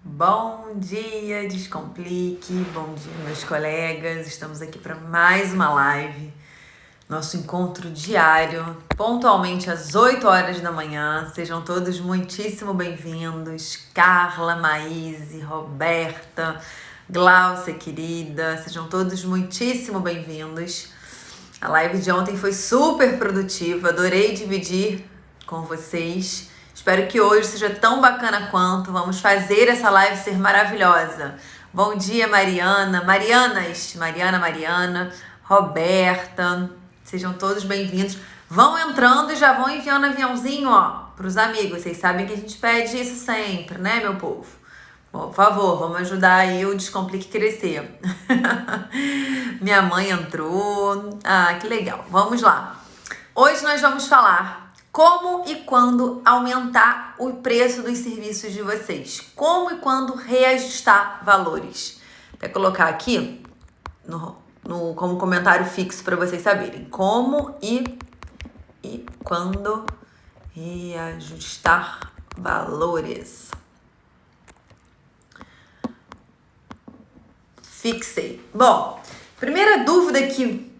Bom dia, Descomplique, bom dia, meus colegas. Estamos aqui para mais uma live, nosso encontro diário, pontualmente às 8 horas da manhã. Sejam todos muitíssimo bem-vindos. Carla, Maíse, Roberta, Glaucia, querida, sejam todos muitíssimo bem-vindos. A live de ontem foi super produtiva, adorei dividir com vocês. Espero que hoje seja tão bacana quanto. Vamos fazer essa live ser maravilhosa. Bom dia, Mariana, Mariana, Roberta. Sejam todos bem-vindos. Vão entrando e já vão enviando aviãozinho, para os amigos. Vocês sabem que a gente pede isso sempre, né, meu povo? Por favor, vamos ajudar aí o Descomplique crescer. Minha mãe entrou. Ah, que legal. Vamos lá. Hoje nós vamos falar como e quando aumentar o preço dos serviços de vocês. Como e quando reajustar valores. Vou colocar aqui como comentário fixo para vocês saberem. Como e quando reajustar valores. Fixei. Bom, primeira dúvida aqui,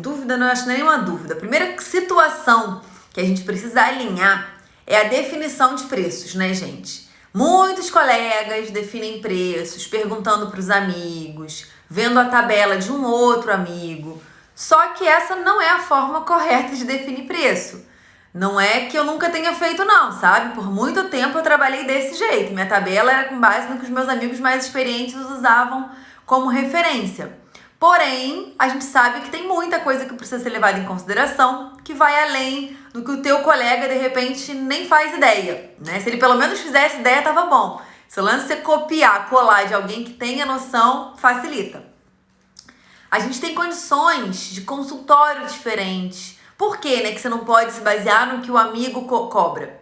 dúvida não acho nenhuma dúvida. Primeira situação que a gente precisa alinhar é a definição de preços, né, gente? Muitos colegas definem preços perguntando para os amigos, vendo a tabela de um outro amigo. Só que essa não é a forma correta de definir preço. Não é que eu nunca tenha feito não, sabe? Por muito tempo eu trabalhei desse jeito. Minha tabela era com base no que os meus amigos mais experientes usavam como referência. Porém, a gente sabe que tem muita coisa que precisa ser levada em consideração, que vai além do que o teu colega, de repente, nem faz ideia, né? Se ele pelo menos fizesse ideia, tava bom. Se o lance você copiar, colar de alguém que tenha noção, facilita. A gente tem condições de consultório diferentes. Por quê, né? Que você não pode se basear no que o amigo cobra.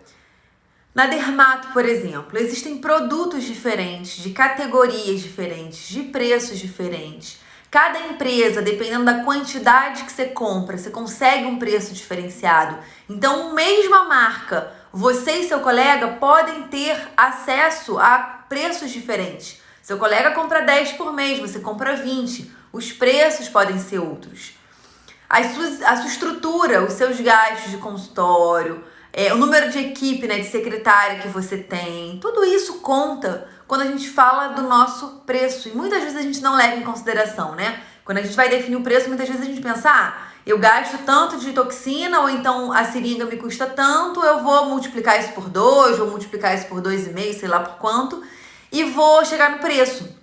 Na Dermato, por exemplo, existem produtos diferentes, de categorias diferentes, de preços diferentes. Cada empresa, dependendo da quantidade que você compra, você consegue um preço diferenciado. Então, mesma marca, você e seu colega podem ter acesso a preços diferentes. Seu colega compra 10 por mês, você compra 20. Os preços podem ser outros. A sua estrutura, os seus gastos de consultório, o número de equipe, né, de secretária que você tem, tudo isso conta quando a gente fala do nosso preço. E muitas vezes a gente não leva em consideração, né? Quando a gente vai definir o preço, muitas vezes a gente pensa, eu gasto tanto de toxina, ou então a seringa me custa tanto, eu vou multiplicar isso por 2, vou multiplicar isso por 2,5, sei lá por quanto, e vou chegar no preço.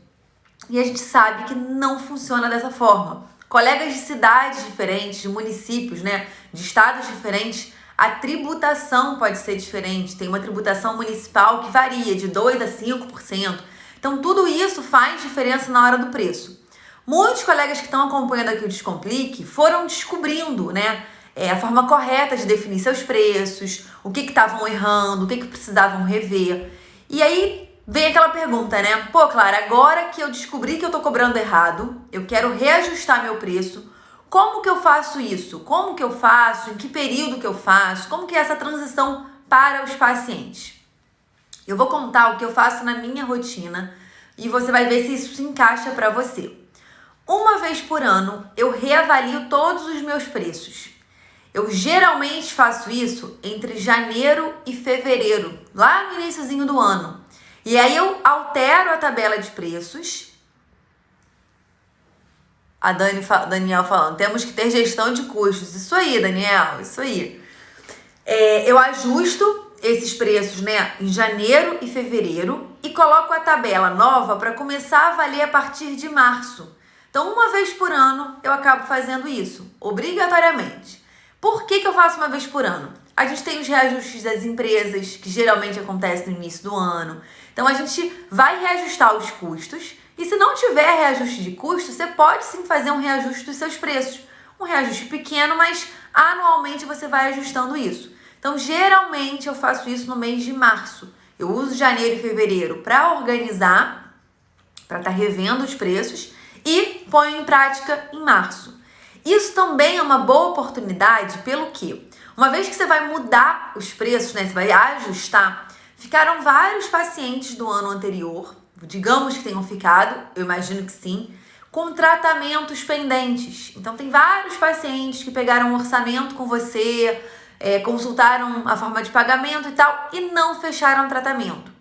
E a gente sabe que não funciona dessa forma. Colegas de cidades diferentes, de municípios, né, de estados diferentes, a tributação pode ser diferente. Tem uma tributação municipal que varia de 2% a 5%. Então, tudo isso faz diferença na hora do preço. Muitos colegas que estão acompanhando aqui o Descomplique foram descobrindo, né, a forma correta de definir seus preços, o que estavam errando, o que precisavam rever. E aí vem aquela pergunta, né? Pô, Clara, agora que eu descobri que eu tô cobrando errado, eu quero reajustar meu preço. Como que eu faço isso? Como que eu faço? Em que período que eu faço? Como que é essa transição para os pacientes? Eu vou contar o que eu faço na minha rotina e você vai ver se isso se encaixa para você. Uma vez por ano, eu reavalio todos os meus preços. Eu geralmente faço isso entre janeiro e fevereiro, lá no iniciozinho do ano. E aí eu altero a tabela de preços. A Daniel falando, temos que ter gestão de custos. Isso aí, Daniel, isso aí. Eu ajusto esses preços, né, em janeiro e fevereiro e coloco a tabela nova para começar a valer a partir de março. Então, uma vez por ano, eu acabo fazendo isso, obrigatoriamente. Por que eu faço uma vez por ano? A gente tem os reajustes das empresas, que geralmente acontecem no início do ano. Então, a gente vai reajustar os custos. E se não tiver reajuste de custo, você pode sim fazer um reajuste dos seus preços. Um reajuste pequeno, mas anualmente você vai ajustando isso. Então, geralmente eu faço isso no mês de março. Eu uso janeiro e fevereiro para organizar, para estar revendo os preços e ponho em prática em março. Isso também é uma boa oportunidade, pelo quê? Uma vez que você vai mudar os preços, né, você vai ajustar, ficaram vários pacientes do ano anterior, digamos que tenham ficado, eu imagino que sim, com tratamentos pendentes. Então, tem vários pacientes que pegaram um orçamento com você, consultaram a forma de pagamento e tal, e não fecharam o tratamento.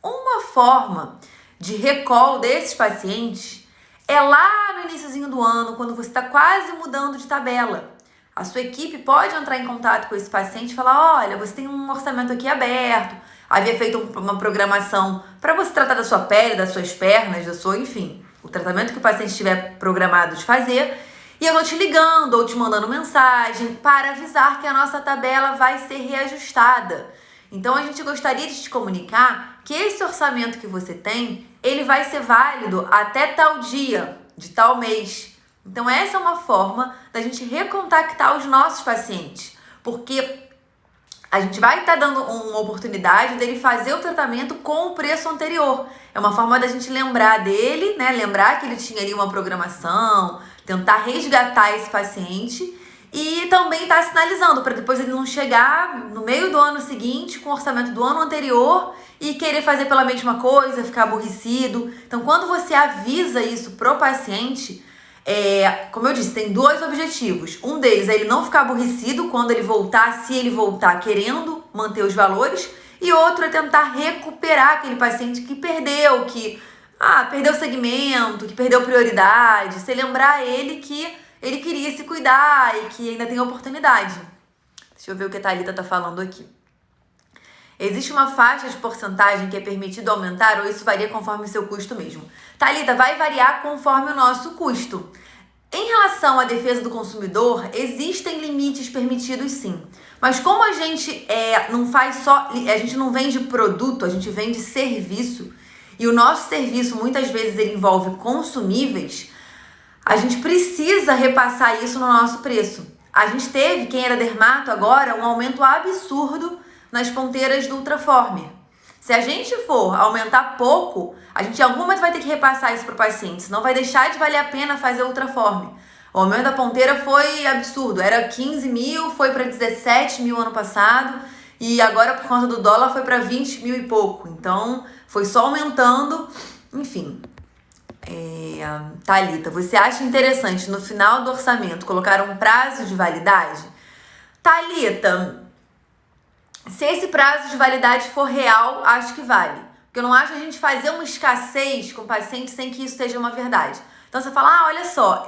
Uma forma de recall desses pacientes é lá no iniciozinho do ano, quando você está quase mudando de tabela. A sua equipe pode entrar em contato com esse paciente e falar: olha, você tem um orçamento aqui aberto, havia feito uma programação para você tratar da sua pele, das suas pernas, enfim, o tratamento que o paciente estiver programado de fazer, e eu vou te ligando ou te mandando mensagem para avisar que a nossa tabela vai ser reajustada. Então, a gente gostaria de te comunicar que esse orçamento que você tem, ele vai ser válido até tal dia, de tal mês. Então, essa é uma forma da gente recontactar os nossos pacientes, porque a gente vai estar dando uma oportunidade dele fazer o tratamento com o preço anterior. É uma forma da gente lembrar dele, né? Lembrar que ele tinha ali uma programação, tentar resgatar esse paciente e também estar sinalizando para depois ele não chegar no meio do ano seguinte com o orçamento do ano anterior e querer fazer pela mesma coisa, ficar aborrecido. Então, quando você avisa isso pro paciente, como eu disse, tem dois objetivos. Um deles é ele não ficar aborrecido quando ele voltar, se ele voltar querendo manter os valores, e outro é tentar recuperar aquele paciente que perdeu, perdeu segmento, que perdeu prioridade. Você lembrar ele que ele queria se cuidar e que ainda tem oportunidade. Deixa eu ver o que a Thalita tá falando aqui. Existe uma faixa de porcentagem que é permitido aumentar ou isso varia conforme o seu custo mesmo? Thalita, vai variar conforme o nosso custo. Em relação à defesa do consumidor, existem limites permitidos sim. Mas como a gente não faz só, a gente não vende produto, a gente vende serviço, e o nosso serviço muitas vezes ele envolve consumíveis, a gente precisa repassar isso no nosso preço. A gente teve, quem era dermato agora, um aumento absurdo nas ponteiras do Ultraformer. Se a gente for aumentar pouco, a gente em algum momento vai ter que repassar isso para o paciente, senão vai deixar de valer a pena fazer o Ultraformer. O aumento da ponteira foi absurdo, era 15 mil, foi para 17 mil ano passado, e agora por conta do dólar foi para 20 mil e pouco. Então, foi só aumentando, enfim. Thalita, você acha interessante no final do orçamento colocar um prazo de validade? Thalita, se esse prazo de validade for real, acho que vale. Porque eu não acho a gente fazer uma escassez com o paciente sem que isso seja uma verdade. Então você fala, olha só,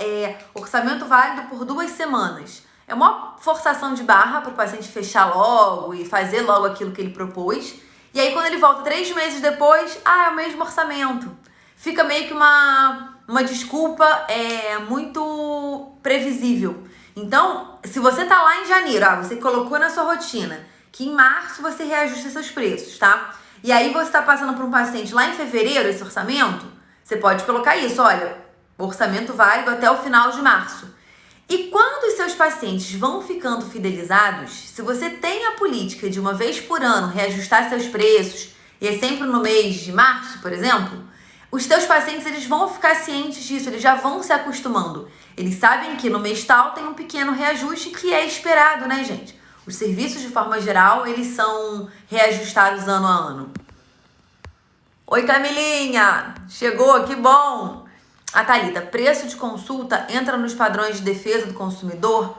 orçamento válido por 2 semanas. É uma forçação de barra para o paciente fechar logo e fazer logo aquilo que ele propôs. E aí quando ele volta 3 meses depois, é o mesmo orçamento. Fica meio que uma desculpa muito previsível. Então, se você tá lá em janeiro, você colocou na sua rotina que em março você reajusta seus preços, tá? E aí você tá passando para um paciente lá em fevereiro, esse orçamento, você pode colocar isso, olha, orçamento válido até o final de março. E quando os seus pacientes vão ficando fidelizados, se você tem a política de uma vez por ano reajustar seus preços, e é sempre no mês de março, por exemplo, os teus pacientes eles vão ficar cientes disso, eles já vão se acostumando. Eles sabem que no mês tal tem um pequeno reajuste que é esperado, né, gente? Os serviços, de forma geral, eles são reajustados ano a ano. Oi, Camilinha! Chegou, que bom! A Thalita, preço de consulta entra nos padrões de defesa do consumidor?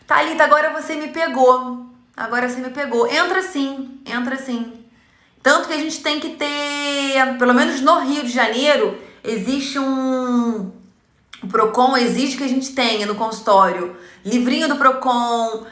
Thalita, agora você me pegou. Entra sim. Tanto que a gente tem que ter, pelo menos no Rio de Janeiro, existe o Procon exige que a gente tenha no consultório livrinho do Procon,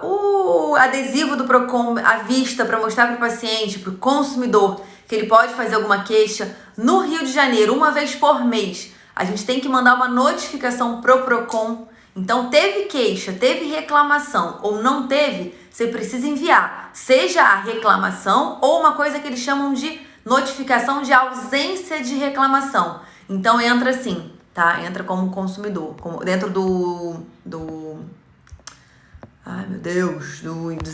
o adesivo do Procon à vista para mostrar para o paciente, para o consumidor, que ele pode fazer alguma queixa. No Rio de Janeiro, uma vez por mês, a gente tem que mandar uma notificação pro Procon. Então, teve queixa, teve reclamação ou não teve, você precisa enviar, seja a reclamação ou uma coisa que eles chamam de notificação de ausência de reclamação. Então, entra assim, tá? Entra como consumidor, dentro dos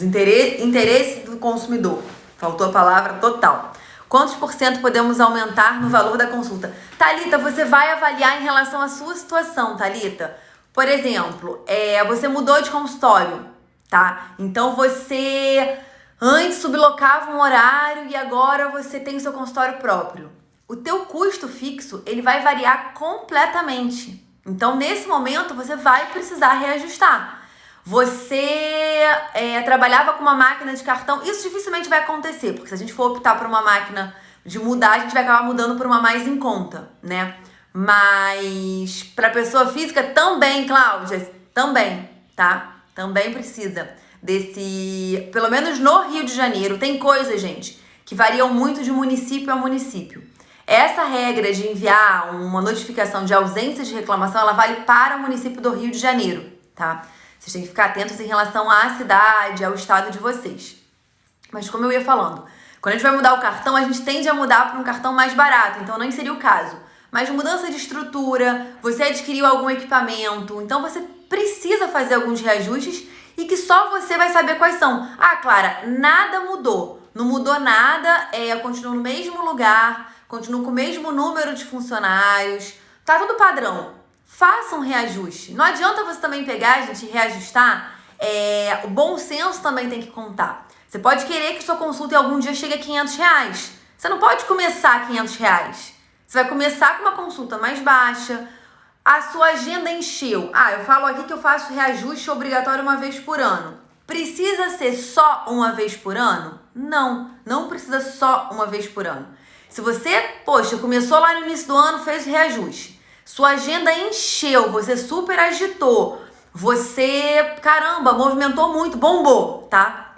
interesses do consumidor. Faltou a palavra total. Quantos por cento podemos aumentar no valor da consulta? Thalita, você vai avaliar em relação à sua situação, Thalita. Por exemplo, você mudou de consultório, tá? Então, você Antes sublocava um horário e agora você tem o seu consultório próprio. O teu custo fixo, ele vai variar completamente. Então, nesse momento, você vai precisar reajustar. Você trabalhava com uma máquina de cartão, isso dificilmente vai acontecer, porque se a gente for optar por uma máquina de mudar, a gente vai acabar mudando por uma mais em conta, né? Mas para pessoa física também, Cláudia, também, tá? Também precisa desse, pelo menos no Rio de Janeiro, tem coisas, gente, que variam muito de município a município. Essa regra de enviar uma notificação de ausência de reclamação, ela vale para o município do Rio de Janeiro, tá? Vocês têm que ficar atentos em relação à cidade, ao estado de vocês. Mas como eu ia falando, quando a gente vai mudar o cartão, a gente tende a mudar para um cartão mais barato, então nem seria o caso. Mas mudança de estrutura, você adquiriu algum equipamento, então você precisa fazer alguns reajustes e que só você vai saber quais são. Ah, Clara, nada mudou. Não mudou nada, eu continuo no mesmo lugar, continuo com o mesmo número de funcionários, tá tudo padrão. Faça um reajuste. Não adianta você também pegar, gente, e reajustar. O bom senso também tem que contar. Você pode querer que sua consulta em algum dia chegue a R$500. Você não pode começar a R$500. Você vai começar com uma consulta mais baixa. A sua agenda encheu. Eu falo aqui que eu faço reajuste obrigatório uma vez por ano. Precisa ser só uma vez por ano? Não, não precisa só uma vez por ano. Se você, começou lá no início do ano, fez o reajuste. Sua agenda encheu, você super agitou, você, caramba, movimentou muito, bombou, tá?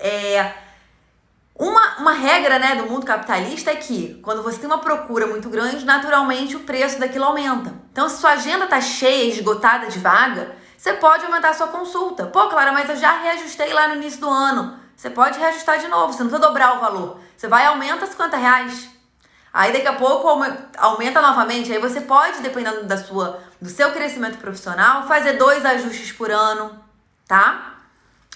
Uma regra, né, do mundo capitalista é que quando você tem uma procura muito grande, naturalmente o preço daquilo aumenta. Então, se sua agenda tá cheia, esgotada de vaga, você pode aumentar a sua consulta. Pô, Clara, mas eu já reajustei lá no início do ano. Você pode reajustar de novo, você não precisa dobrar o valor. Você vai e aumenta R$50. Aí daqui a pouco aumenta novamente, aí você pode, dependendo do seu crescimento profissional, fazer 2 ajustes por ano, tá?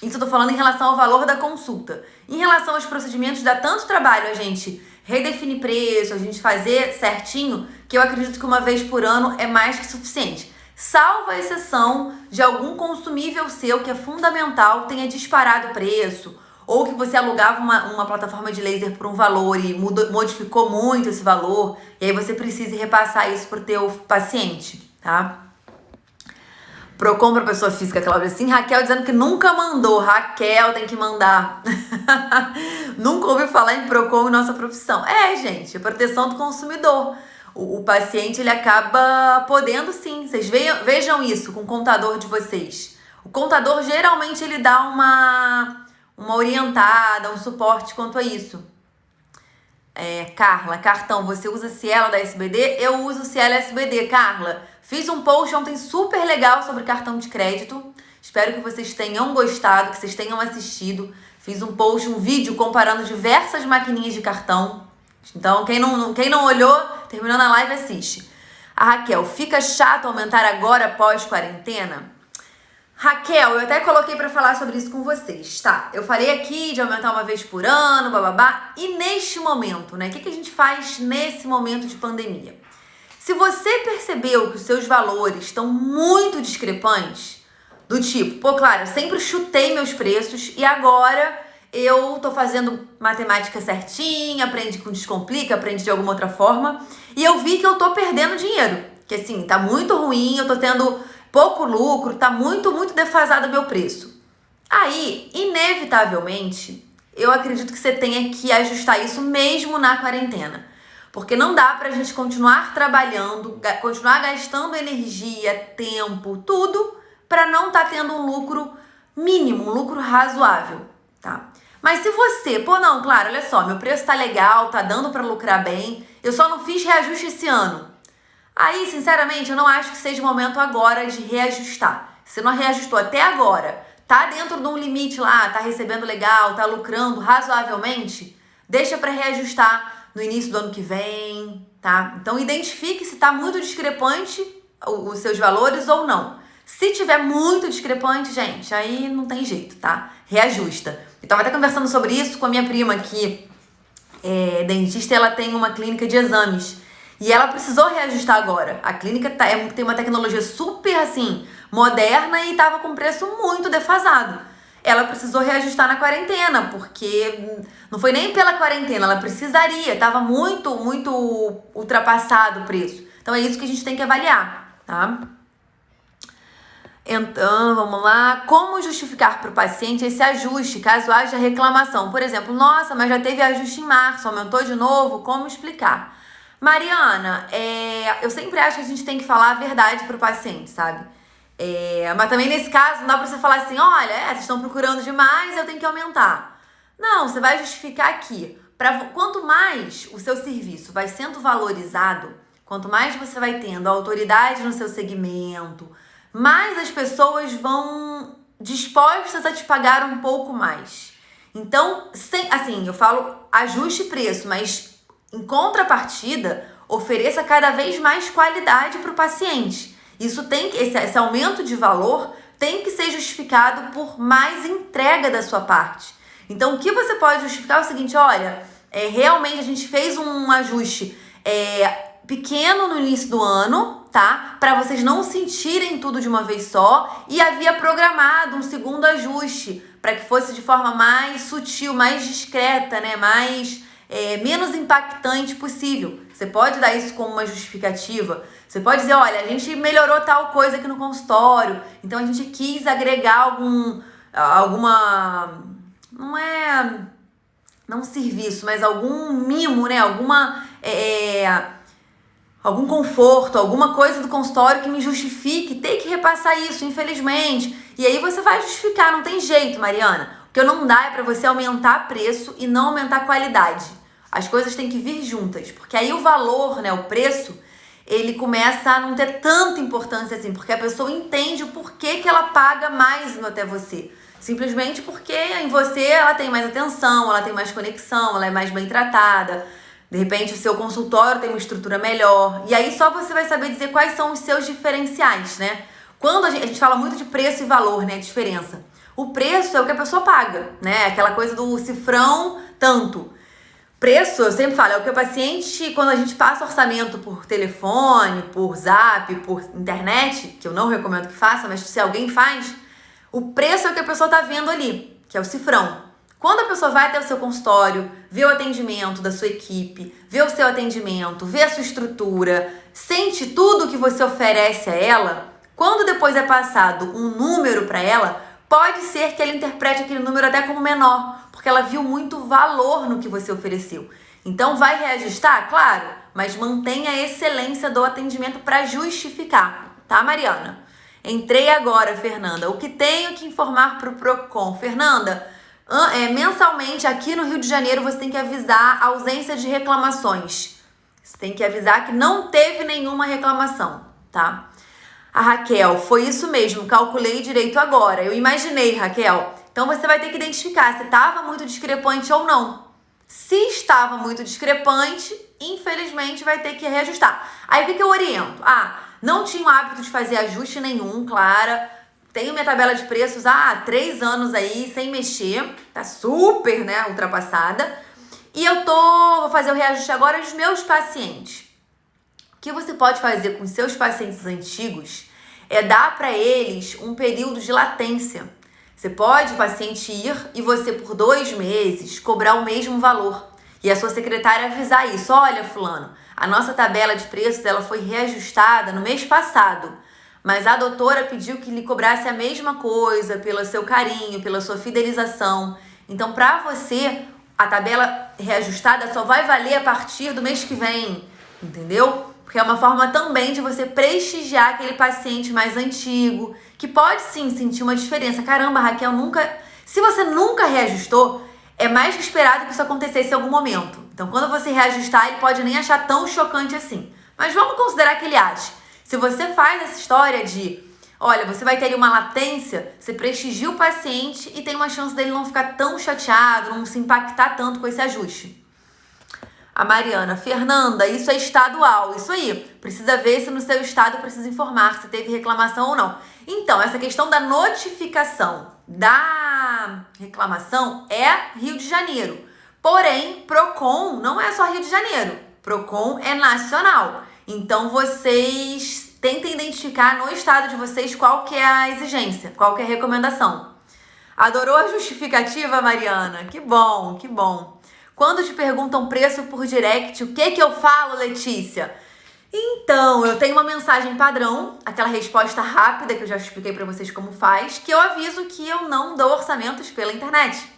Isso eu tô falando em relação ao valor da consulta. Em relação aos procedimentos, dá tanto trabalho a gente redefinir preço, a gente fazer certinho, que eu acredito que uma vez por ano é mais que suficiente. Salvo a exceção de algum consumível seu que é fundamental, tenha disparado o preço, ou que você alugava uma plataforma de laser por um valor e modificou muito esse valor, e aí você precisa repassar isso pro teu paciente, tá? Procon para pessoa física, Cláudia, sim. Raquel dizendo que nunca mandou. Raquel tem que mandar. Nunca ouvi falar em Procon em nossa profissão. Gente, a proteção do consumidor. O paciente, ele acaba podendo sim. Vocês vejam isso com o contador de vocês. O contador, geralmente, ele dá uma orientada, um suporte quanto a isso. Carla, cartão, você usa Cielo da SBD? Eu uso Cielo SBD, Carla. Fiz um post ontem super legal sobre cartão de crédito. Espero que vocês tenham gostado, que vocês tenham assistido. Fiz um post, um vídeo comparando diversas maquininhas de cartão. Então, quem não olhou, terminando a live, assiste. A Raquel, fica chato aumentar agora pós-quarentena? Raquel, eu até coloquei para falar sobre isso com vocês, tá? Eu falei aqui de aumentar uma vez por ano, bababá. E neste momento, né? O que a gente faz nesse momento de pandemia? Se você percebeu que os seus valores estão muito discrepantes, do tipo, Clara, eu sempre chutei meus preços e agora eu tô fazendo matemática certinha, aprendi com Descomplica, aprendi de alguma outra forma, e eu vi que eu tô perdendo dinheiro. Que assim, tá muito ruim, eu tô tendo pouco lucro, tá muito, muito defasado o meu preço. Aí, inevitavelmente, eu acredito que você tenha que ajustar isso mesmo na quarentena. Porque não dá pra gente continuar trabalhando, continuar gastando energia, tempo, tudo, pra não tá tendo um lucro mínimo, um lucro razoável, tá? Mas se você, não, claro, olha só, meu preço tá legal, tá dando pra lucrar bem, eu só não fiz reajuste esse ano. Aí, sinceramente, eu não acho que seja o momento agora de reajustar. Se não reajustou até agora, tá dentro de um limite lá, tá recebendo legal, tá lucrando razoavelmente, deixa pra reajustar no início do ano que vem, tá? Então, identifique se tá muito discrepante os seus valores ou não. Se tiver muito discrepante, gente, aí não tem jeito, tá? Reajusta. Eu tava até conversando sobre isso com a minha prima, que é dentista, ela tem uma clínica de exames. E ela precisou reajustar agora. A clínica tem uma tecnologia super, assim, moderna e tava com preço muito defasado. ela precisou reajustar na quarentena, porque não foi nem pela quarentena, ela precisaria, estava muito, muito ultrapassado o preço. Então é isso que a gente tem que avaliar, tá? Então, vamos lá. Como justificar para o paciente esse ajuste, caso haja reclamação? Por exemplo, nossa, mas já teve ajuste em março, aumentou de novo, como explicar? Mariana, eu sempre acho que a gente tem que falar a verdade para o paciente, sabe? Mas também nesse caso, não dá pra você falar assim, olha, vocês estão procurando demais, eu tenho que aumentar. Não, você vai justificar aqui. Quanto mais o seu serviço vai sendo valorizado, quanto mais você vai tendo autoridade no seu segmento, mais as pessoas vão dispostas a te pagar um pouco mais. Então, assim, eu falo ajuste preço, mas em contrapartida, ofereça cada vez mais qualidade para o paciente. Esse aumento de valor tem que ser justificado por mais entrega da sua parte. Então, o que você pode justificar é o seguinte, olha, realmente a gente fez um ajuste pequeno no início do ano, tá? Para vocês não sentirem tudo de uma vez só, e havia programado um segundo ajuste para que fosse de forma mais sutil, mais discreta, né? Menos impactante possível. Você pode dar isso como uma justificativa. Você pode dizer, olha, a gente melhorou tal coisa aqui no consultório, então a gente quis agregar não serviço, mas algum mimo, né? Algum conforto, alguma coisa do consultório que me justifique ter que repassar isso, infelizmente. E aí você vai justificar, não tem jeito, Mariana. O que não dá é para você aumentar preço e não aumentar qualidade. As coisas têm que vir juntas, porque aí o valor, né, o preço, ele começa a não ter tanta importância assim, porque a pessoa entende o porquê que ela paga mais até você. Simplesmente porque em você ela tem mais atenção, ela tem mais conexão, ela é mais bem tratada. De repente o seu consultório tem uma estrutura melhor. E aí só você vai saber dizer quais são os seus diferenciais, né? Quando a gente fala muito de preço e valor, né? A diferença. O preço é o que a pessoa paga, né? Aquela coisa do cifrão tanto. Preço, eu sempre falo, é o que o paciente, quando a gente passa orçamento por telefone, por zap, por internet, que eu não recomendo que faça, mas se alguém faz, o preço é o que a pessoa tá vendo ali, que é o cifrão. Quando a pessoa vai até o seu consultório, vê o atendimento da sua equipe, vê o seu atendimento, vê a sua estrutura, sente tudo que você oferece a ela, quando depois é passado um número para ela, pode ser que ela interprete aquele número até como menor, porque ela viu muito valor no que você ofereceu. Então vai reajustar? Claro, mas mantenha a excelência do atendimento para justificar, tá, Mariana? Entrei agora, Fernanda. O que tenho que informar para o Procon? Fernanda, mensalmente aqui no Rio de Janeiro você tem que avisar a ausência de reclamações. Você tem que avisar que não teve nenhuma reclamação, tá? A Raquel, foi isso mesmo, calculei direito agora. Eu imaginei, Raquel. Então você vai ter que identificar se estava muito discrepante ou não. Se estava muito discrepante, infelizmente vai ter que reajustar. Aí o que eu oriento? Não tinha o hábito de fazer ajuste nenhum, Clara. Tenho minha tabela de preços há 3 anos aí, sem mexer. Tá super, né, ultrapassada. E vou fazer o reajuste agora dos meus pacientes. O que você pode fazer com seus pacientes antigos é dar para eles um período de latência. Você pode, o paciente, ir e você, por 2 meses, cobrar o mesmo valor. E a sua secretária avisar isso. Olha, fulano, a nossa tabela de preços ela foi reajustada no mês passado, mas a doutora pediu que lhe cobrasse a mesma coisa pelo seu carinho, pela sua fidelização. Então, para você, a tabela reajustada só vai valer a partir do mês que vem, entendeu? Porque é uma forma também de você prestigiar aquele paciente mais antigo, que pode sim sentir uma diferença. Caramba, Raquel, se você nunca reajustou, é mais que esperado que isso acontecesse em algum momento. Então, quando você reajustar, ele pode nem achar tão chocante assim. Mas vamos considerar que ele ache. Se você faz essa história de, olha, você vai ter ali uma latência, você prestigia o paciente e tem uma chance dele não ficar tão chateado, não se impactar tanto com esse ajuste. A Mariana, Fernanda, isso é estadual. Isso aí, precisa ver se no seu estado precisa informar se teve reclamação ou não. Então, essa questão da notificação da reclamação é Rio de Janeiro. Porém, Procon não é só Rio de Janeiro. Procon é nacional. Então, vocês tentem identificar no estado de vocês qual que é a exigência, qual que é a recomendação. Adorou a justificativa, Mariana? Que bom, que bom. Quando te perguntam preço por direct, o que eu falo, Letícia? Então, eu tenho uma mensagem padrão, aquela resposta rápida que eu já expliquei pra vocês como faz, que eu aviso que eu não dou orçamentos pela internet.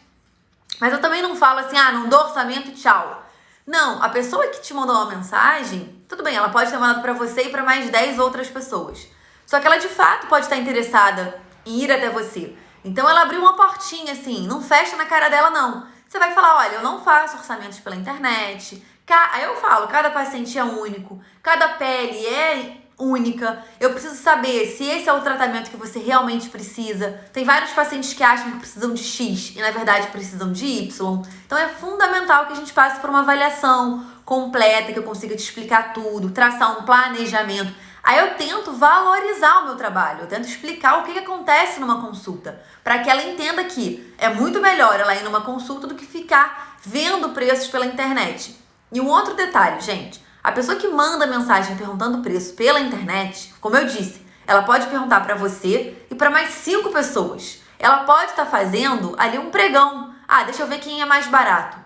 Mas eu também não falo assim, não dou orçamento e tchau. Não, a pessoa que te mandou uma mensagem, tudo bem, ela pode ter mandado pra você e pra mais 10 outras pessoas. Só que ela de fato pode estar interessada em ir até você. Então ela abriu uma portinha assim, não fecha na cara dela não. Você vai falar, olha, eu não faço orçamentos pela internet. Aí eu falo, cada paciente é único, cada pele é única. Eu preciso saber se esse é o tratamento que você realmente precisa. Tem vários pacientes que acham que precisam de X e na verdade precisam de Y. Então é fundamental que a gente passe por uma avaliação completa, que eu consiga te explicar tudo, traçar um planejamento. Aí eu tento valorizar o meu trabalho, eu tento explicar o que acontece numa consulta, para que ela entenda que é muito melhor ela ir numa consulta do que ficar vendo preços pela internet. E um outro detalhe, gente, a pessoa que manda mensagem perguntando preço pela internet, como eu disse, ela pode perguntar para você e para mais 5 pessoas. Ela pode estar fazendo ali um pregão. Deixa eu ver quem é mais barato.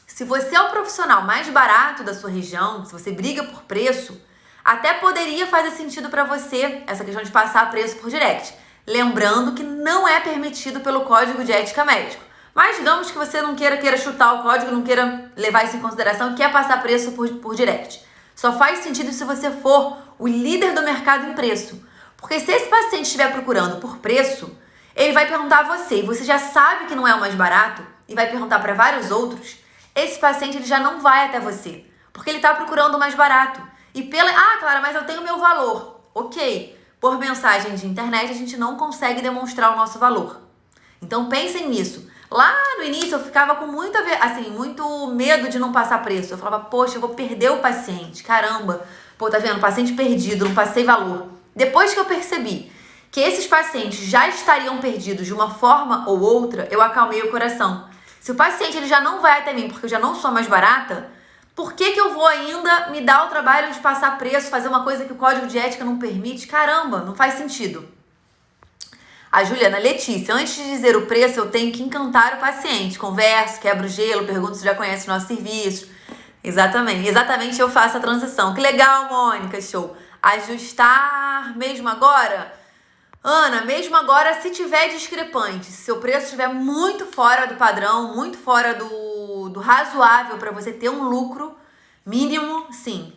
Se você é o profissional mais barato da sua região, se você briga por preço, até poderia fazer sentido para você essa questão de passar preço por direct. Lembrando que não é permitido pelo Código de Ética Médico. Mas digamos que você não queira chutar o código, não queira levar isso em consideração e quer passar preço por direct. Só faz sentido se você for o líder do mercado em preço. Porque se esse paciente estiver procurando por preço, ele vai perguntar a você, e você já sabe que não é o mais barato, e vai perguntar para vários outros, esse paciente ele já não vai até você, porque ele está procurando o mais barato. Clara, mas eu tenho meu valor. Ok, por mensagem de internet a gente não consegue demonstrar o nosso valor. Então pensem nisso. Lá no início eu ficava com muito medo de não passar preço. Eu falava, poxa, eu vou perder o paciente. Caramba, tá vendo? Paciente perdido, não passei valor. Depois que eu percebi que esses pacientes já estariam perdidos de uma forma ou outra, eu acalmei o coração. Se o paciente ele já não vai até mim porque eu já não sou mais barata, por que eu vou ainda me dar o trabalho de passar preço, fazer uma coisa que o Código de Ética não permite? Caramba, não faz sentido. A Juliana, Letícia, antes de dizer o preço, eu tenho que encantar o paciente. Converso, quebro o gelo, pergunto se já conhece o nosso serviço. Exatamente eu faço a transição. Que legal, Mônica, show. Ajustar mesmo agora? Ana, mesmo agora, se tiver discrepante, se o preço estiver muito fora do padrão, muito fora do razoável para você ter um lucro mínimo, sim.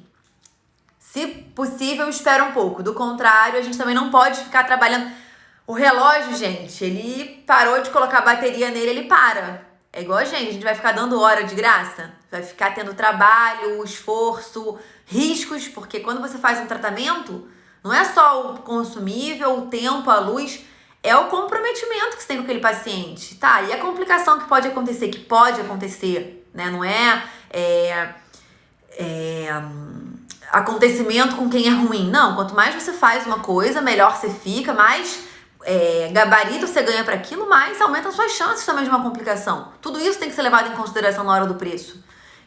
Se possível, espera um pouco. Do contrário, a gente também não pode ficar trabalhando. O relógio, gente, ele parou de colocar bateria nele, ele para. É igual a gente vai ficar dando hora de graça? Vai ficar tendo trabalho, esforço, riscos, porque quando você faz um tratamento, não é só o consumível, o tempo, a luz, é o comprometimento que você tem com aquele paciente, tá? E a complicação que pode acontecer, né? Não é acontecimento com quem é ruim. Não, quanto mais você faz uma coisa, melhor você fica, mais gabarito você ganha para aquilo, mais aumentam suas chances também de uma complicação. Tudo isso tem que ser levado em consideração na hora do preço.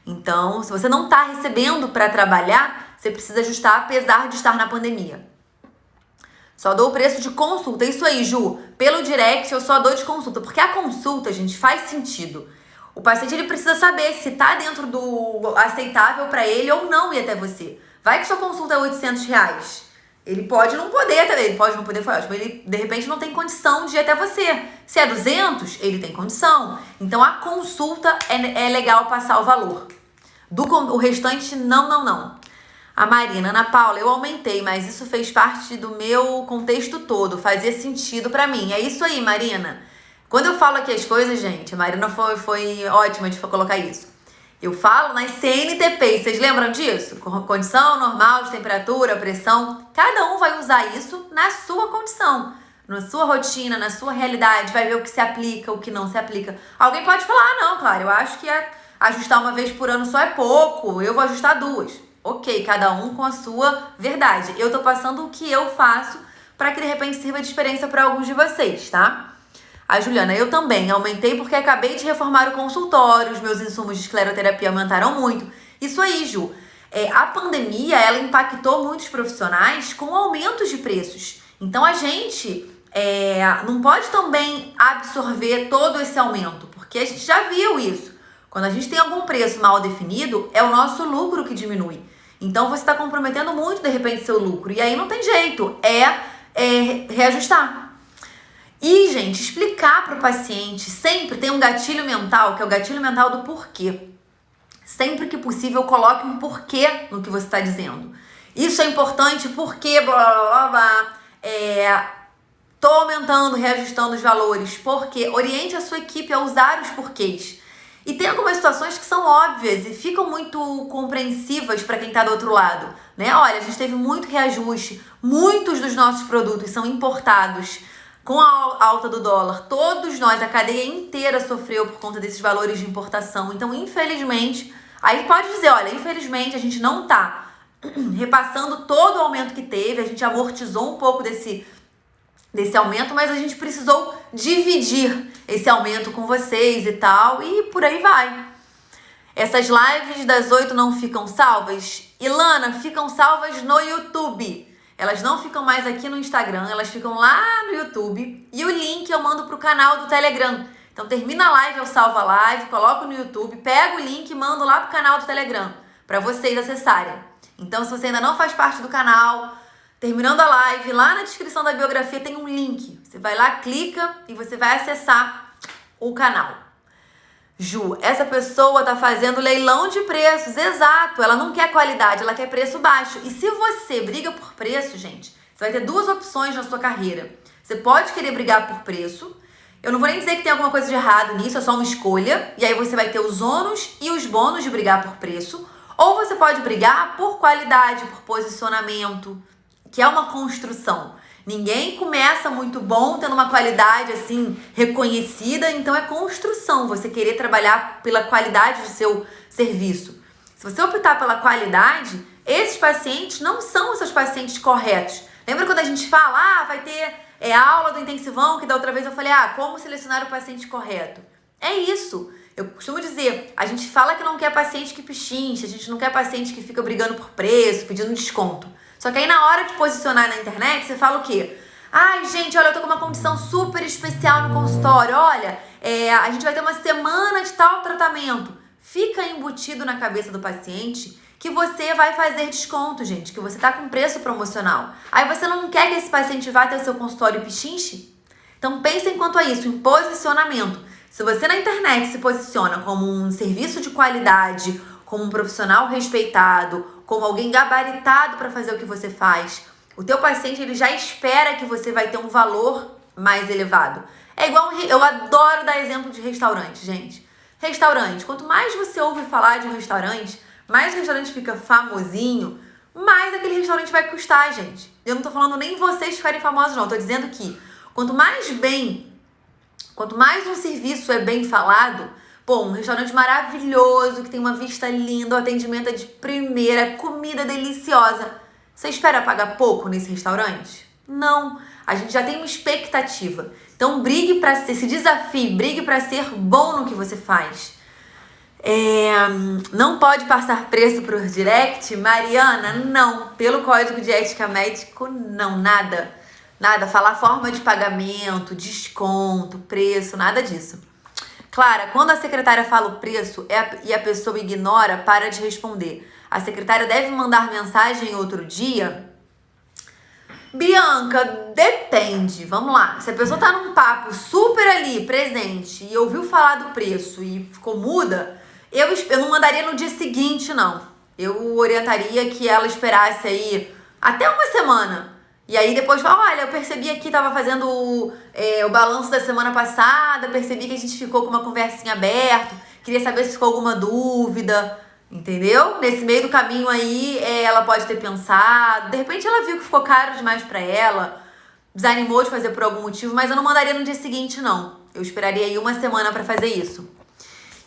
Então, se você não está recebendo para trabalhar, você precisa ajustar apesar de estar na pandemia. Só dou o preço de consulta. Isso aí, Ju. Pelo direct eu só dou de consulta. Porque a consulta, gente, faz sentido. O paciente ele precisa saber se tá dentro do aceitável para ele ou não ir até você. Vai que sua consulta é R$800. Ele pode não poder até, ele pode não poder, foi ótimo. Ele, de repente, não tem condição de ir até você. Se é 200, ele tem condição. Então, a consulta é legal passar o valor. O restante, não. A Marina, Ana Paula, eu aumentei, mas isso fez parte do meu contexto todo. Fazia sentido pra mim. É isso aí, Marina. Quando eu falo aqui as coisas, gente, a Marina foi ótima de colocar isso. Eu falo nas CNTP, vocês lembram disso? Condição normal de temperatura, pressão. Cada um vai usar isso na sua condição, na sua rotina, na sua realidade. Vai ver o que se aplica, o que não se aplica. Alguém pode falar, não, claro, eu acho que ajustar uma vez por ano só é pouco, eu vou ajustar 2. Ok, cada um com a sua verdade. Eu tô passando o que eu faço para que de repente sirva de experiência para alguns de vocês, tá? A Juliana, eu também aumentei porque acabei de reformar o consultório, os meus insumos de escleroterapia aumentaram muito. Isso aí, Ju. A pandemia, ela impactou muitos profissionais com aumentos de preços. Então, a gente não pode também absorver todo esse aumento, porque a gente já viu isso. Quando a gente tem algum preço mal definido, é o nosso lucro que diminui. Então você está comprometendo muito, de repente, seu lucro. E aí não tem jeito, reajustar. E, gente, explicar para o paciente, sempre tem um gatilho mental, que é o gatilho mental do porquê. Sempre que possível, coloque um porquê no que você está dizendo. Isso é importante porque, blá, blá, blá, blá, tô aumentando, reajustando os valores, porque oriente a sua equipe a usar os porquês. E tem algumas situações que são óbvias e ficam muito compreensivas para quem está do outro lado, né? Olha, a gente teve muito reajuste, muitos dos nossos produtos são importados. Com a alta do dólar, todos nós, a cadeia inteira sofreu por conta desses valores de importação. Então, infelizmente, aí pode dizer, olha, infelizmente a gente não tá repassando todo o aumento que teve, a gente amortizou um pouco desse aumento, mas a gente precisou dividir esse aumento com vocês e tal, e por aí vai. Essas lives das 8 não ficam salvas? Ilana, ficam salvas no YouTube. Elas não ficam mais aqui no Instagram, elas ficam lá no YouTube. E o link eu mando pro canal do Telegram. Então termina a live, eu salvo a live, coloco no YouTube, pego o link e mando lá pro canal do Telegram, para vocês acessarem. Então se você ainda não faz parte do canal, terminando a live, lá na descrição da biografia tem um link. Você vai lá, clica e você vai acessar o canal. Ju, essa pessoa tá fazendo leilão de preços, exato, ela não quer qualidade, ela quer preço baixo. E se você briga por preço, gente, você vai ter duas opções na sua carreira. Você pode querer brigar por preço, eu não vou nem dizer que tem alguma coisa de errado nisso, é só uma escolha, e aí você vai ter os ônus e os bônus de brigar por preço, ou você pode brigar por qualidade, por posicionamento, que é uma construção. Ninguém começa muito bom, tendo uma qualidade assim reconhecida, então é construção, você querer trabalhar pela qualidade do seu serviço. Se você optar pela qualidade, esses pacientes não são os seus pacientes corretos. Lembra quando a gente fala, vai ter a aula do intensivão, que da outra vez eu falei, como selecionar o paciente correto? É isso. Eu costumo dizer, a gente fala que não quer paciente que pichincha, a gente não quer paciente que fica brigando por preço, pedindo desconto. Só que aí na hora de posicionar na internet, você fala o quê? Ai, gente, olha, eu tô com uma condição super especial no consultório. Olha, a gente vai ter uma semana de tal tratamento. Fica embutido na cabeça do paciente que você vai fazer desconto, gente, que você tá com preço promocional. Aí você não quer que esse paciente vá até o seu consultório e pichinche? Então pensa enquanto a isso, em posicionamento. Se você na internet se posiciona como um serviço de qualidade, como um profissional respeitado, como alguém gabaritado para fazer o que você faz, o teu paciente ele já espera que você vai ter um valor mais elevado. É igual, eu adoro dar exemplo de restaurante, gente. Restaurante, quanto mais você ouve falar de um restaurante, mais o restaurante fica famosinho, mais aquele restaurante vai custar, gente. Eu não tô falando nem vocês ficarem famosos não, tô dizendo que quanto mais um serviço é bem falado, um restaurante maravilhoso, que tem uma vista linda, o atendimento é de primeira, comida deliciosa. Você espera pagar pouco nesse restaurante? Não. A gente já tem uma expectativa. Então brigue para se desafie, brigue para ser bom no que você faz. Não pode passar preço por direct? Mariana, não. Pelo código de ética médico, não. Nada. Nada. Falar forma de pagamento, desconto, preço, nada disso. Clara, quando a secretária fala o preço e a pessoa ignora, para de responder. A secretária deve mandar mensagem outro dia? Bianca, depende. Vamos lá. Se a pessoa tá num papo super ali, presente, e ouviu falar do preço e ficou muda, eu não mandaria no dia seguinte, não. Eu orientaria que ela esperasse aí até uma semana. E aí depois fala, olha, eu percebi aqui, tava fazendo o balanço da semana passada, percebi que a gente ficou com uma conversinha aberta, queria saber se ficou alguma dúvida, entendeu? Nesse meio do caminho aí, ela pode ter pensado, de repente ela viu que ficou caro demais pra ela, desanimou de fazer por algum motivo, mas eu não mandaria no dia seguinte, não. Eu esperaria aí uma semana pra fazer isso.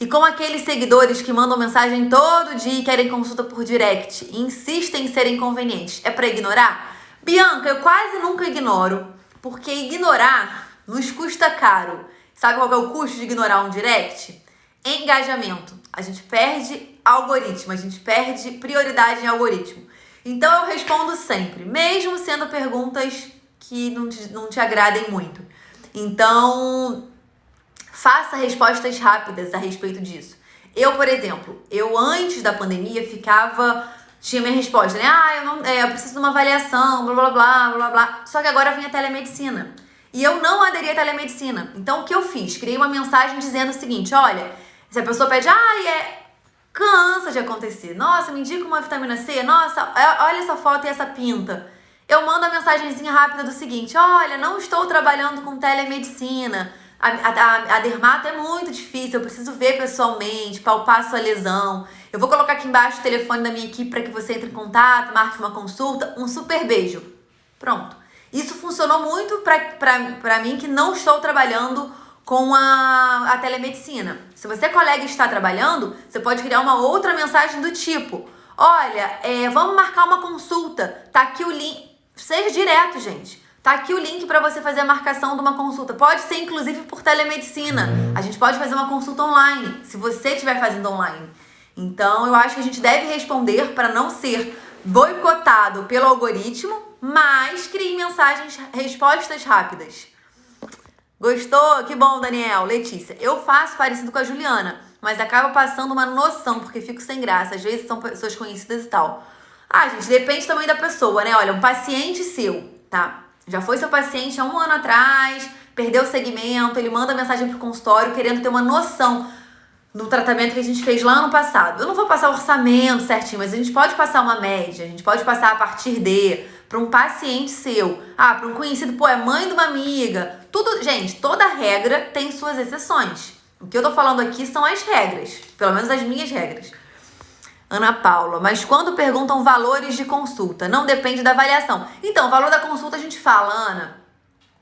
E com aqueles seguidores que mandam mensagem todo dia e querem consulta por direct e insistem em serem inconvenientes, é pra ignorar? Bianca, eu quase nunca ignoro, porque ignorar nos custa caro. Sabe qual é o custo de ignorar um direct? Engajamento. A gente perde algoritmo, a gente perde prioridade em algoritmo. Então eu respondo sempre, mesmo sendo perguntas que não te agradem muito. Então, faça respostas rápidas a respeito disso. Eu, por exemplo, antes da pandemia tinha minha resposta, né? Eu preciso de uma avaliação, blá, blá, blá, blá, blá. Só que agora vem a telemedicina. E eu não aderi à telemedicina. Então, o que eu fiz? Criei uma mensagem dizendo o seguinte, olha, se a pessoa pede, cansa de acontecer. Nossa, me indica uma vitamina C. Nossa, olha essa foto e essa pinta. Eu mando a mensagenzinha rápida do seguinte, olha, não estou trabalhando com telemedicina. A dermato é muito difícil, eu preciso ver pessoalmente, palpar a sua lesão. Eu vou colocar aqui embaixo o telefone da minha equipe para que você entre em contato, marque uma consulta. Um super beijo. Pronto. Isso funcionou muito para mim que não estou trabalhando com a telemedicina. Se você, colega, está trabalhando, você pode criar uma outra mensagem do tipo, olha, vamos marcar uma consulta. Tá aqui o link. Seja direto, gente. Tá aqui o link para você fazer a marcação de uma consulta. Pode ser, inclusive, por telemedicina. A gente pode fazer uma consulta online, se você estiver fazendo online. Então, eu acho que a gente deve responder para não ser boicotado pelo algoritmo, mas crie respostas rápidas. Gostou? Que bom, Daniel. Letícia, eu faço parecido com a Juliana, mas acaba passando uma noção, porque fico sem graça. Às vezes são pessoas conhecidas e tal. Gente, depende também da pessoa, né? Olha, um paciente seu, tá? Já foi seu paciente há 1 ano atrás, perdeu o segmento, ele manda mensagem pro consultório querendo ter uma noção do tratamento que a gente fez lá no passado. Eu não vou passar o orçamento certinho, mas a gente pode passar uma média, a gente pode passar a partir para um paciente seu, para um conhecido, é mãe de uma amiga. Tudo, gente, toda regra tem suas exceções. O que eu tô falando aqui são as regras, pelo menos as minhas regras. Ana Paula, mas quando perguntam valores de consulta, não depende da avaliação. Então, o valor da consulta a gente fala, Ana.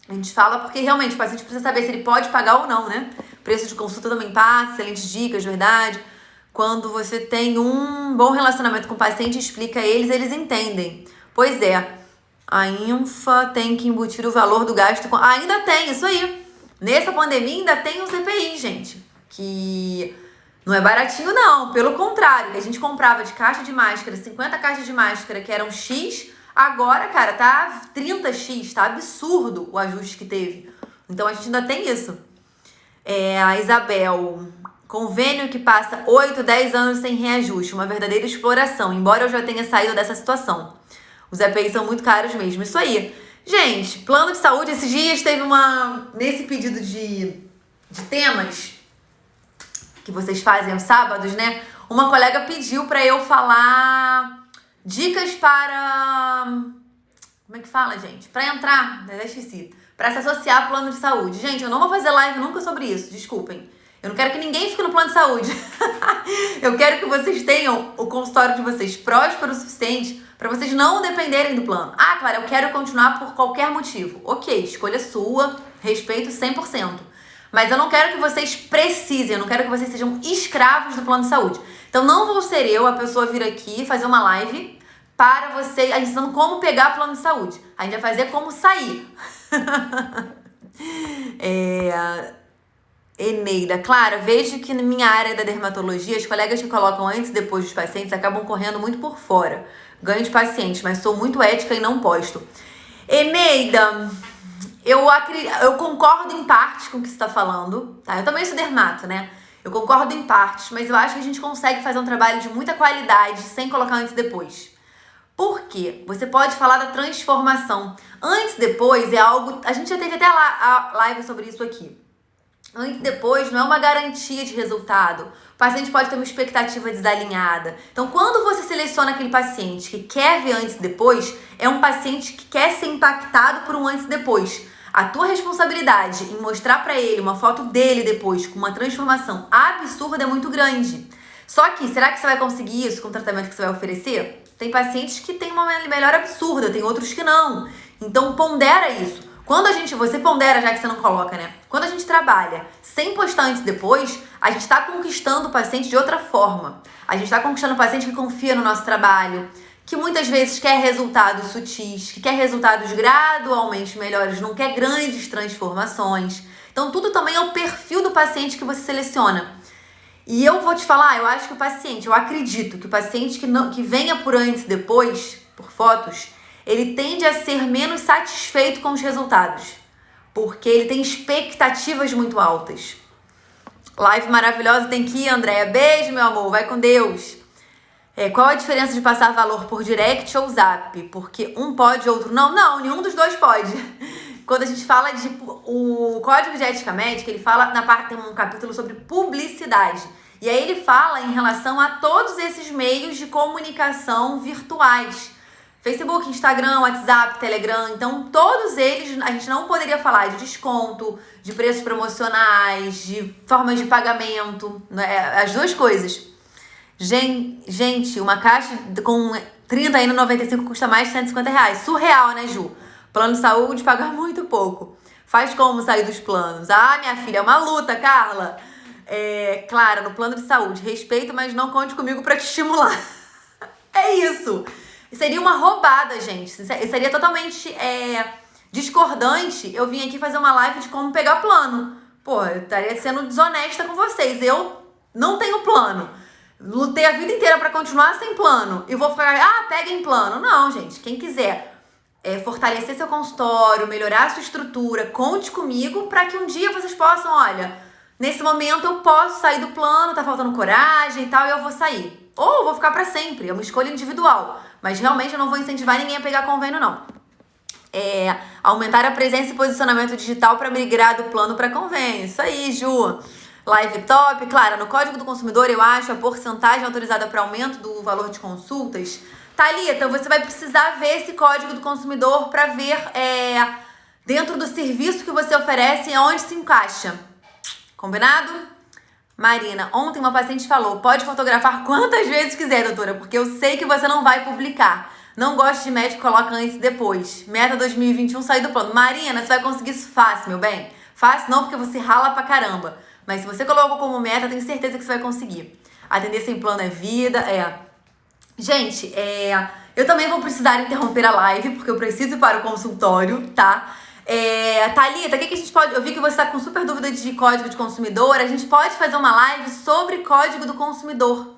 A gente fala porque realmente o paciente precisa saber se ele pode pagar ou não, né? Preço de consulta também passa, excelentes dicas, verdade. Quando você tem um bom relacionamento com o paciente, explica a eles entendem. Pois é, a Infa tem que embutir o valor do gasto. Ainda tem, isso aí. Nessa pandemia ainda tem o CPI, gente. Que não é baratinho, não. Pelo contrário, a gente comprava de caixa de máscara, 50 caixas de máscara que eram X, agora, cara, tá 30X, tá absurdo o ajuste que teve. Então a gente ainda tem isso. A Isabel, convênio que passa 8, 10 anos sem reajuste, uma verdadeira exploração, embora eu já tenha saído dessa situação. Os EPIs são muito caros mesmo, isso aí. Gente, plano de saúde, esses dias teve nesse pedido de temas que vocês fazem aos sábados, né? Uma colega pediu pra eu falar dicas para... Como é que fala, gente? Pra entrar, já esqueci. Pra se associar ao plano de saúde. Gente, eu não vou fazer live nunca sobre isso, desculpem. Eu não quero que ninguém fique no plano de saúde. Eu quero que vocês tenham o consultório de vocês próspero o suficiente pra vocês não dependerem do plano. Claro, eu quero continuar por qualquer motivo. Ok, escolha sua, respeito 100%. Mas eu não quero que vocês precisem, eu não quero que vocês sejam escravos do plano de saúde. Então não vou ser eu, a pessoa vir aqui fazer uma live para você, ensinando como pegar plano de saúde. A gente vai fazer como sair. Eneida, claro, vejo que na minha área da dermatologia, as colegas que colocam antes e depois dos pacientes acabam correndo muito por fora. Ganho de pacientes, mas sou muito ética e não posto. Eneida, eu concordo em partes com o que você está falando, tá? Eu também sou dermato, né? Eu concordo em partes, mas eu acho que a gente consegue fazer um trabalho de muita qualidade sem colocar antes e depois. Por quê? Você pode falar da transformação. Antes e depois é algo... A gente já teve até a live sobre isso aqui. Antes e depois não é uma garantia de resultado. O paciente pode ter uma expectativa desalinhada. Então, quando você seleciona aquele paciente que quer ver antes e depois, é um paciente que quer ser impactado por um antes e depois. A tua responsabilidade em mostrar pra ele uma foto dele depois com uma transformação absurda é muito grande. Só que, será que você vai conseguir isso com o tratamento que você vai oferecer? Tem pacientes que têm uma melhora absurda, tem outros que não. Então, pondera isso. Você pondera, já que você não coloca, né? Quando a gente trabalha sem postar antes e depois, a gente tá conquistando o paciente de outra forma. A gente tá conquistando o paciente que confia no nosso trabalho, que muitas vezes quer resultados sutis, que quer resultados gradualmente melhores, não quer grandes transformações. Então, tudo também é o perfil do paciente que você seleciona. E eu vou te falar, eu acho que eu acredito que o paciente que venha por antes e depois, por fotos, ele tende a ser menos satisfeito com os resultados, porque ele tem expectativas muito altas. Live maravilhosa, tem que ir, Andréia. Beijo, meu amor, vai com Deus. Qual a diferença de passar valor por direct ou zap? Porque um pode, outro não? Não, nenhum dos dois pode. Quando a gente fala de... O Código de Ética Médica, ele fala, tem um capítulo sobre publicidade. E aí ele fala em relação a todos esses meios de comunicação virtuais. Facebook, Instagram, WhatsApp, Telegram. Então, todos eles, a gente não poderia falar de desconto, de preços promocionais, de formas de pagamento, né? As duas coisas. Gente, uma caixa com 30 e 95 custa mais de R$150. Surreal, né, Ju? Plano de saúde paga muito pouco. Faz como sair dos planos? Ah, minha filha, é uma luta, Carla. Claro, no plano de saúde, respeito, mas não conte comigo pra te estimular. É isso. Seria uma roubada, gente. Seria totalmente discordante eu vim aqui fazer uma live de como pegar plano. Pô, eu estaria sendo desonesta com vocês. Eu não tenho plano. Lutei a vida inteira pra continuar sem plano. E vou ficar, peguem plano. Não, gente. Quem quiser fortalecer seu consultório, melhorar a sua estrutura, conte comigo pra que um dia vocês possam, olha, nesse momento eu posso sair do plano, tá faltando coragem e tal, e eu vou sair. Ou eu vou ficar pra sempre. É uma escolha individual. Mas realmente eu não vou incentivar ninguém a pegar convênio, não. Aumentar a presença e posicionamento digital para migrar do plano para convênio. Isso aí, Ju. Live top. Claro, no Código do Consumidor, eu acho a porcentagem autorizada para aumento do valor de consultas. Thalita, você vai precisar ver esse Código do Consumidor para ver dentro do serviço que você oferece aonde se encaixa. Combinado? Marina, ontem uma paciente falou, pode fotografar quantas vezes quiser, doutora, porque eu sei que você não vai publicar. Não gosto de médico que coloca antes e depois. Meta 2021, sair do plano. Marina, você vai conseguir isso fácil, meu bem. Fácil não, porque você rala pra caramba. Mas se você colocou como meta, tenho certeza que você vai conseguir. Atender sem plano é vida, Gente, eu também vou precisar interromper a live, porque eu preciso ir para o consultório, tá? Thalita, o que a gente pode... Eu vi que você tá com super dúvida de código de consumidor. A gente pode fazer uma live sobre código do consumidor,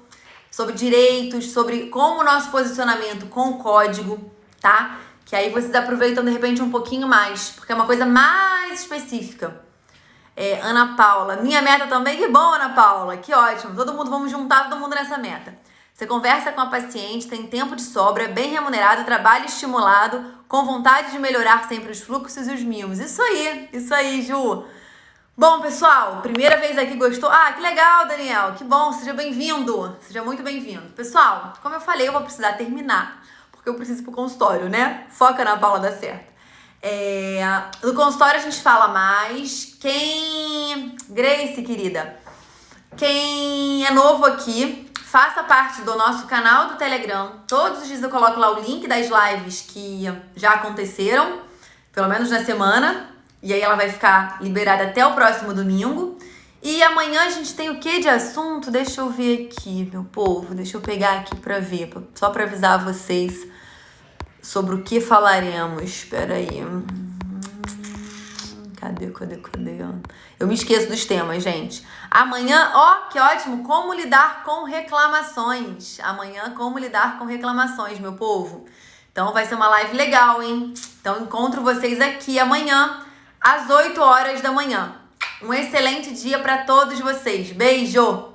sobre direitos, sobre como o nosso posicionamento com o código, tá? Que aí vocês aproveitam de repente um pouquinho mais, porque é uma coisa mais específica. Ana Paula, minha meta também, que bom, Ana Paula, que ótimo. Vamos juntar todo mundo nessa meta. Você conversa com a paciente, tem tempo de sobra, é bem remunerado, trabalho estimulado, com vontade de melhorar sempre os fluxos e os mimos. Isso aí, Ju. Bom, pessoal, primeira vez aqui, gostou? Que legal, Daniel, que bom, seja bem-vindo, seja muito bem-vindo. Pessoal, como eu falei, eu vou precisar terminar, porque eu preciso ir pro consultório, né? Foca na Paula, dá certo. No consultório a gente fala mais. Grace, querida, quem é novo aqui, faça parte do nosso canal do Telegram. Todos os dias eu coloco lá o link das lives que já aconteceram, pelo menos na semana. E aí ela vai ficar liberada até o próximo domingo. E amanhã a gente tem o que de assunto? Deixa eu ver aqui, meu povo. Deixa eu pegar aqui pra ver, só pra avisar vocês sobre o que falaremos. Espera aí. Cadê? Eu me esqueço dos temas, gente. Amanhã, que ótimo, como lidar com reclamações. Amanhã, como lidar com reclamações, meu povo. Então vai ser uma live legal, hein? Então encontro vocês aqui amanhã, às 8 horas da manhã. Um excelente dia para todos vocês. Beijo!